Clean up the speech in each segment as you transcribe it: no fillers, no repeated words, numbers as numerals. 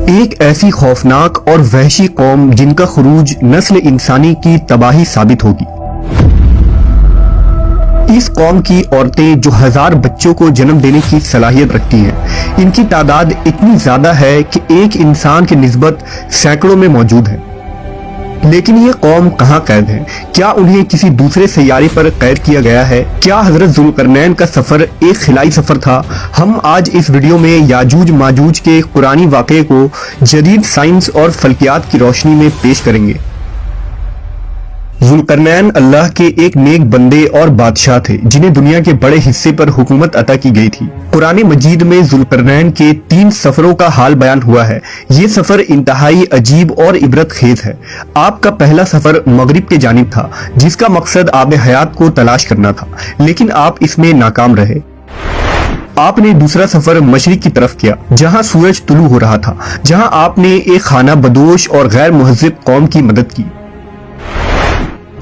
ایک ایسی خوفناک اور وحشی قوم جن کا خروج نسل انسانی کی تباہی ثابت ہوگی۔ اس قوم کی عورتیں جو 1000 بچوں کو جنم دینے کی صلاحیت رکھتی ہیں، ان کی تعداد اتنی زیادہ ہے کہ ایک انسان کی نسبت سینکڑوں میں موجود ہے۔ لیکن یہ قوم کہاں قید ہے؟ کیا انہیں کسی دوسرے سیارے پر قید کیا گیا ہے؟ کیا حضرت ذوالقرنین کا سفر ایک خلائی سفر تھا؟ ہم آج اس ویڈیو میں یاجوج ماجوج کے قرآنی واقعے کو جدید سائنس اور فلکیات کی روشنی میں پیش کریں گے۔ ذوالقرنین اللہ کے ایک نیک بندے اور بادشاہ تھے جنہیں دنیا کے بڑے حصے پر حکومت عطا کی گئی تھی۔ قرآن مجید میں ذوالقرنین کے 3 سفروں کا حال بیان ہوا ہے۔ یہ سفر انتہائی عجیب اور عبرت خیز ہے۔ آپ کا پہلا سفر مغرب کے جانب تھا جس کا مقصد آب حیات کو تلاش کرنا تھا، لیکن آپ اس میں ناکام رہے۔ آپ نے دوسرا سفر مشرق کی طرف کیا جہاں سورج طلوع ہو رہا تھا، جہاں آپ نے ایک خانہ بدوش اور غیر مہذب قوم کی مدد کی۔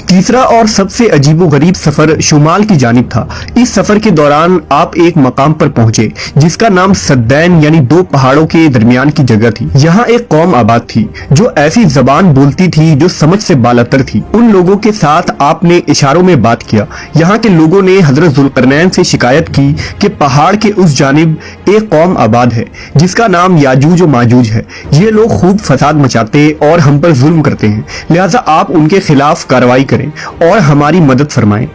تیسرا اور سب سے عجیب و غریب سفر شمال کی جانب تھا۔ اس سفر کے دوران آپ ایک مقام پر پہنچے جس کا نام سدین یعنی 2 پہاڑوں کے درمیان کی جگہ تھی۔ یہاں ایک قوم آباد تھی جو ایسی زبان بولتی تھی جو سمجھ سے بالاتر تھی۔ ان لوگوں کے ساتھ آپ نے اشاروں میں بات کیا۔ یہاں کے لوگوں نے حضرت ذوالقرنین سے شکایت کی کہ پہاڑ کے اس جانب ایک قوم آباد ہے جس کا نام یاجوج و ماجوج ہے۔ یہ لوگ خوب فساد مچاتے اور ہم پر ظلم کرتے ہیں، لہٰذا آپ ان کے خلاف کارروائی کریں اور ہماری مدد فرمائیں۔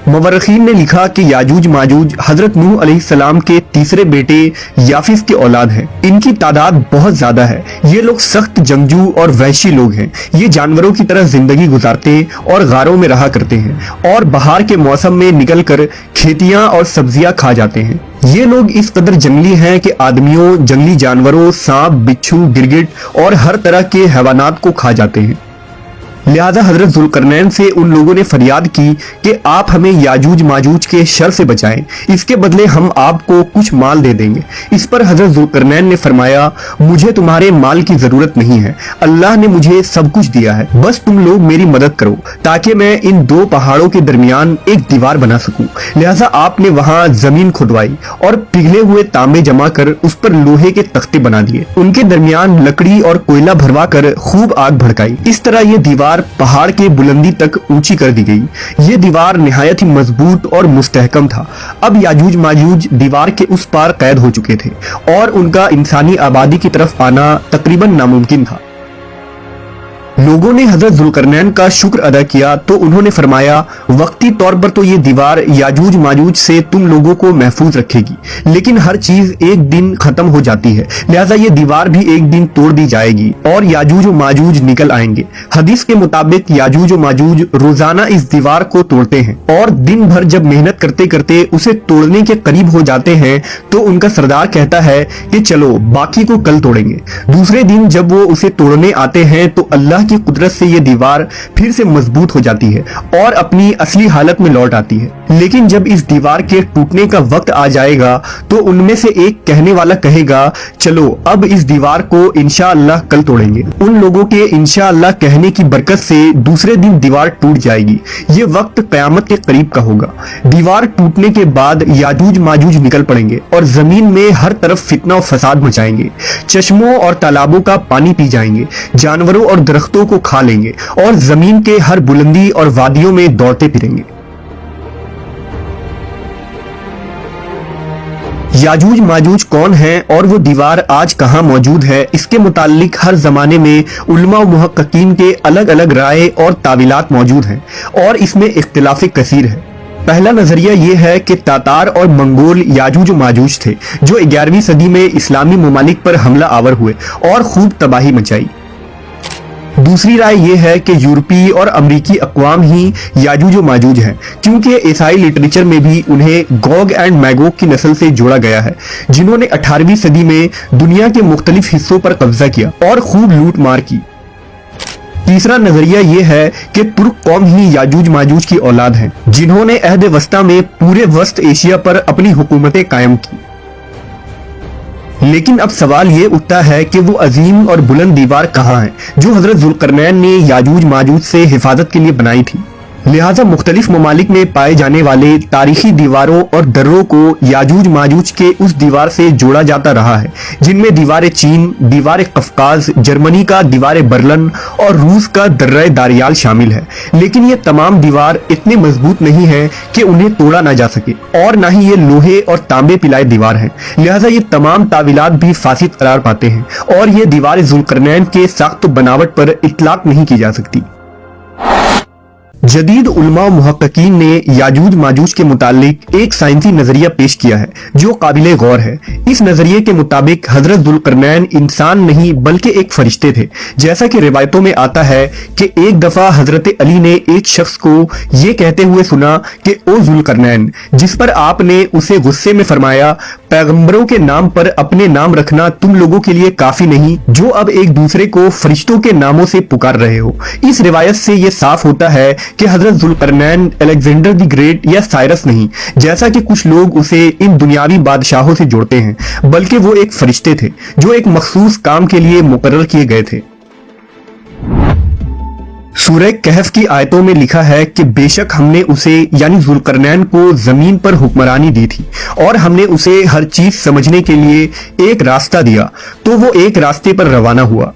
مورخین نے لکھا کہ یاجوج ماجوج حضرت نوح علیہ السلام کے تیسرے بیٹے یافس کی اولاد ہے۔ ان کی تعداد بہت زیادہ ہے۔ یہ لوگ سخت جنگجو اور وحشی لوگ ہیں۔ یہ جانوروں کی طرح زندگی گزارتے اور غاروں میں رہا کرتے ہیں اور بہار کے موسم میں نکل کر کھیتیاں اور سبزیاں کھا جاتے ہیں۔ یہ لوگ اس قدر جنگلی ہیں کہ آدمیوں، جنگلی جانوروں، سانپ، بچھو، گرگٹ اور ہر طرح کے حیوانات کو کھا جاتے ہیں۔ لہذا حضرت ذوالقرنین سے ان لوگوں نے فریاد کی کہ آپ ہمیں یاجوج ماجوج کے شر سے بچائیں، اس کے بدلے ہم آپ کو کچھ مال دے دیں گے۔ اس پر حضرت ذوالقرنین نے فرمایا، مجھے تمہارے مال کی ضرورت نہیں ہے، اللہ نے مجھے سب کچھ دیا ہے، بس تم لوگ میری مدد کرو تاکہ میں ان 2 پہاڑوں کے درمیان ایک دیوار بنا سکوں۔ لہذا آپ نے وہاں زمین کھدوائی اور پگھلے ہوئے تانبے جمع کر اس پر لوہے کے تختے بنا دیے، ان کے درمیان لکڑی اور کوئلہ بھروا کر خوب آگ بھڑکائی۔ اس طرح یہ دیوار پہاڑ کے بلندی تک اونچی کر دی گئی۔ یہ دیوار نہایت ہی مضبوط اور مستحکم تھا۔ اب یاجوج ماجوج دیوار کے اس پار قید ہو چکے تھے اور ان کا انسانی آبادی کی طرف آنا تقریباً ناممکن تھا۔ لوگوں نے حضرت ذوالقرنین کا شکر ادا کیا تو انہوں نے فرمایا، وقتی طور پر تو یہ دیوار یاجوج ماجوج سے تم لوگوں کو محفوظ رکھے گی، لیکن ہر چیز ایک دن ختم ہو جاتی ہے، لہٰذا یہ دیوار بھی ایک دن توڑ دی جائے گی اور یاجوج و ماجوج نکل آئیں گے۔ حدیث کے مطابق یاجوج و ماجوج روزانہ اس دیوار کو توڑتے ہیں اور دن بھر جب محنت کرتے کرتے اسے توڑنے کے قریب ہو جاتے ہیں تو ان کا سردار کہتا ہے کہ چلو باقی کو کل توڑیں گے۔ دوسرے دن جب وہ اسے توڑنے آتے ہیں تو اللہ کی قدرت سے یہ دیوار پھر سے مضبوط ہو جاتی ہے اور اپنی اصلی حالت میں لوٹ آتی ہے۔ لیکن جب اس دیوار کے ٹوٹنے کا وقت آ جائے گا تو ان میں سے ایک کہنے والا کہے گا، چلو اب اس دیوار کو انشاءاللہ کل توڑیں گے۔ ان لوگوں کے انشاءاللہ کہنے کی برکت سے دوسرے دن دیوار ٹوٹ جائے گی۔ یہ وقت قیامت کے قریب کا ہوگا۔ دیوار ٹوٹنے کے بعد یاجوج ماجوج نکل پڑیں گے اور زمین میں ہر طرف فتنہ و فساد مچائیں گے۔ چشموں اور تالابوں کا پانی پی جائیں گے، جانوروں اور درختوں کو کھا لیں گے اور زمین کے ہر بلندی اور وادیوں میں دوڑتے پھریں گے۔ یاجوج ماجوج کون ہیں اور وہ دیوار آج کہاں موجود ہے، اس کے متعلق ہر زمانے میں علماء و محققین کے الگ الگ رائے اور تعویلات موجود ہیں اور اس میں اختلاف کثیر ہے۔ پہلا نظریہ یہ ہے کہ تاتار اور منگول یاجوج و ماجوج تھے جو 11ویں صدی میں اسلامی ممالک پر حملہ آور ہوئے اور خوب تباہی مچائی۔ دوسری رائے یہ ہے کہ یورپی اور امریکی اقوام ہی یاجوج و ماجوج ہیں، کیونکہ عیسائی لٹریچر میں بھی انہیں گوگ اینڈ میگوگ کی نسل سے جوڑا گیا ہے جنہوں نے 18ویں صدی میں دنیا کے مختلف حصوں پر قبضہ کیا اور خوب لوٹ مار کی۔ تیسرا نظریہ یہ ہے کہ ترک قوم ہی یاجوج ماجوج کی اولاد ہیں جنہوں نے عہد وسطیٰ میں پورے وسط ایشیا پر اپنی حکومتیں قائم کی۔ لیکن اب سوال یہ اٹھتا ہے کہ وہ عظیم اور بلند دیوار کہاں ہے جو حضرت ذوالقرنین نے یاجوج ماجوج سے حفاظت کے لیے بنائی تھی۔ लिहाजा मुख्तलिफ ममालिक में पाए जाने वाले तारीखी दीवारों और दर्रों को याजूज माजूज के उस दीवार से जोड़ा जाता रहा है, जिनमें दीवार चीन, दीवार कफकाज, जर्मनी का दीवार बर्लिन और रूस का दर्रे दारियाल शामिल है। लेकिन ये तमाम दीवार इतने मजबूत नहीं है कि उन्हें तोड़ा ना जा सके, और ना ही ये लोहे और तांबे पिलाए दीवार है। लिहाजा ये तमाम तावीलात भी फासिद करार पाते हैं और ये दीवार जुल्करनैन के साख्त बनावट पर इतलाक नहीं की जा सकती। जदीद उलमा व मुहक्किकीन ने याजूज माजूज के मुतालिक एक साइंसी नजरिया पेश किया है जो काबिले गौर है। इस नजरिए के मुताबिक हजरत जुल्करनैन इंसान नहीं बल्कि एक फरिश्ते थे। जैसा कि रिवायतों में आता है कि एक दफा हजरत अली ने एक शख्स को ये कहते हुए सुना कि ओ जुल्करनैन, जिस पर आपने उसे गुस्से में फरमाया, पैगंबरों के नाम पर अपने नाम रखना तुम लोगों के लिए काफी नहीं, जो अब एक दूसरे को फरिश्तों के नामों से पुकार रहे हो। इस रिवायत से ये साफ होता है कि हजरत जुल्करनैन अलेक्जेंडर द ग्रेट या साइरस नहीं, जैसा कि कुछ लोग उसे इन दुनियावी बादशाहों से जोड़ते हैं, बल्कि वो एक फरिश्ते थे जो एक मखसूस काम के लिए मुकर्रर किए गए थे। सूरह कहफ की आयतों में लिखा है कि बेशक हमने उसे यानी जुल्करनैन को जमीन पर हुक्मरानी दी थी और हमने उसे हर चीज समझने के लिए एक रास्ता दिया, तो वो एक रास्ते पर रवाना हुआ।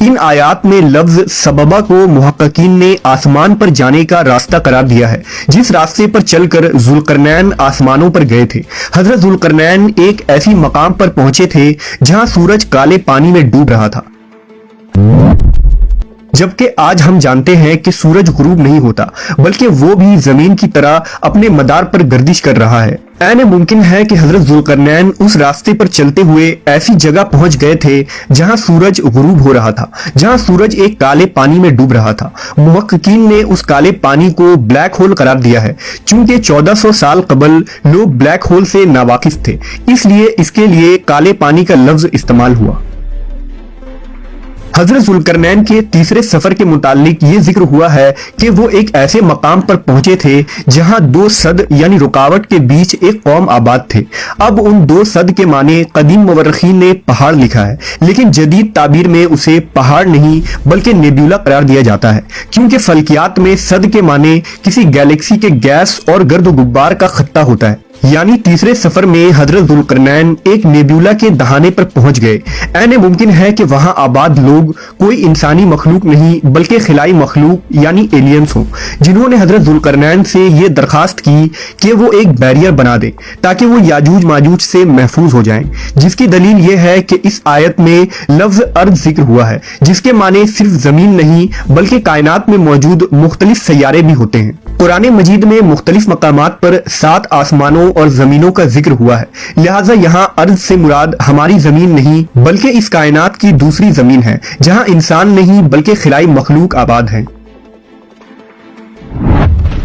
इन आयात में लफ्ज सबबा को मुहक्किकीन ने आसमान पर जाने का रास्ता करार दिया है, जिस रास्ते पर चलकर जुल्करनैन आसमानों पर गए थे। हजरत जुल्करनैन एक ऐसी मकाम पर पहुंचे थे जहां सूरज काले पानी में डूब रहा था, जबकि आज हम जानते हैं कि सूरज गुरूब नहीं होता बल्कि वो भी जमीन की तरह अपने मदार पर गर्दिश कर रहा है। ऐन मुमकिन है कि हजरत जुल्करनैन उस रास्ते पर चलते हुए ऐसी जगह पहुंच गए थे जहां सूरज गुरूब हो रहा था, जहां सूरज एक काले पानी में डूब रहा था। मुहक्किकीन ने उस काले पानी को ब्लैक होल करार दिया है, चूंकि 1400 साल कबल लोग ब्लैक होल से नावाकिफ थे, इसलिए इसके लिए काले पानी का लफ्ज इस्तेमाल हुआ। हजरत जुल्करनैन के तीसरे सफर के मुतालिक ये जिक्र हुआ है कि वो एक ऐसे मकाम पर पहुंचे थे जहां दो सद यानी रुकावट के बीच एक कौम आबाद थे। अब उन दो सद के माने कदीम मुवर्रिखीन ने पहाड़ लिखा है, लेकिन जदीद ताबीर में उसे पहाड़ नहीं बल्कि नेब्यूला करार दिया जाता है, क्योंकि फल्कियात में सद के माने किसी गैलेक्सी के गैस और गर्द गुब्बार का खत्ता होता है। यानी तीसरे सफर में हजरत जुल्करनैन एक नेब्यूला के दहाने पर पहुंच गए। ऐने मुमकिन है कि वहां आबाद लोग कोई इंसानी मखलूक नहीं बल्कि खिलाई मखलूक यानी एलियंस हो, जिन्होंने हजरत जुल्करनैन से ये दरखास्त की कि वो एक बैरियर बना दे ताकि वो याजूज माजूज से महफूज हो जाएं। जिसकी दलील ये है कि इस आयत में लफ्ज अर्द जिक्र हुआ है, जिसके माने सिर्फ जमीन नहीं बल्कि कायनात में मौजूद मुख्तलिफ सैयारे भी होते हैं। कुरान मजीद में मुख्तलिफ मकामात पर 7 आसमानों और जमीनों का जिक्र हुआ है, लिहाजा यहाँ अर्ज से मुराद हमारी जमीन नहीं बल्कि इस कायनात की दूसरी जमीन है जहाँ इंसान नहीं बल्कि खिलाई मखलूक आबाद है।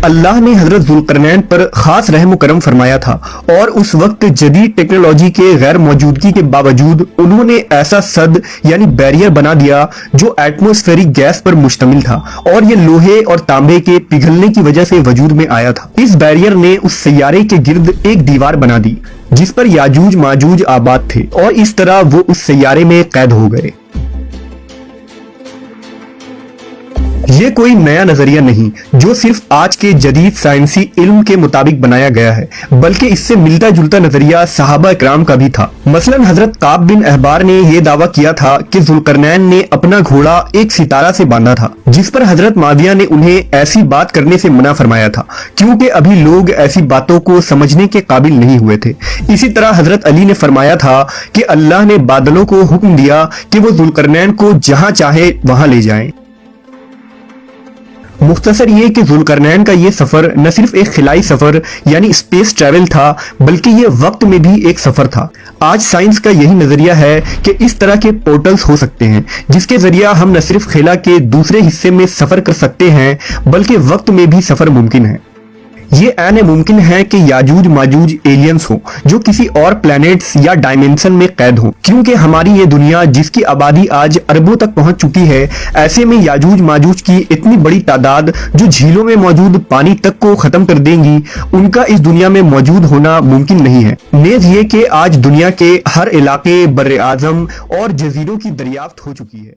अल्लाह ने हजरत जुल्करनैन पर खास रहम करम फरमाया था और उस वक्त जदीद टेक्नोलॉजी के गैर मौजूदगी के बावजूद उन्होंने ऐसा सद यानी बैरियर बना दिया जो एटमॉस्फेरिक गैस पर मुश्तमिल था और ये लोहे और तांबे के पिघलने की वजह से वजूद में आया था। इस बैरियर ने उस सैयारे के गिर्द एक दीवार बना दी जिस पर याजूज माजूज आबाद थे और इस तरह वो उस सैयारे में कैद हो गए। ये कोई नया नजरिया नहीं जो सिर्फ आज के जदीद साइंसी इल्म के मुताबिक बनाया गया है, बल्कि इससे मिलता जुलता नजरिया सहाबा इकराम का भी था। मसलन हजरत काब बिन अहबार ने यह दावा किया था कि जुल्करनैन ने अपना घोड़ा एक सितारा से बांधा था, जिस पर हजरत माविया ने उन्हें ऐसी बात करने से मना फरमाया था क्योंकि अभी लोग ऐसी बातों को समझने के काबिल नहीं हुए थे। इसी तरह हजरत अली ने फरमाया था कि अल्लाह ने बादलों को हुक्म दिया कि वो जुल्करनैन को जहां चाहे वहां ले जाएं। मुख्तसर ये कि जुल्करनैन का ये सफर न सिर्फ एक खिलाई सफर यानी स्पेस ट्रैवल था बल्कि ये वक्त में भी एक सफर था। आज साइंस का यही नजरिया है कि इस तरह के पोर्टल्स हो सकते हैं जिसके जरिया हम न सिर्फ खिला के दूसरे हिस्से में सफर कर सकते हैं बल्कि वक्त में भी सफर मुमकिन है। ये ऐन मुमकिन है कि याजूज माजूज एलियंस हो जो किसी और प्लैनेट्स या डायमेंशन में कैद हो, क्योंकि हमारी ये दुनिया जिसकी आबादी आज अरबों तक पहुंच चुकी है, ऐसे में याजूज माजूज की इतनी बड़ी तादाद जो झीलों में मौजूद पानी तक को खत्म कर देंगी, उनका इस दुनिया में मौजूद होना मुमकिन नहीं है। नेज ये कि आज दुनिया के हर इलाके बर्रे आजम और जजीरों की दरियाफ्त हो चुकी है।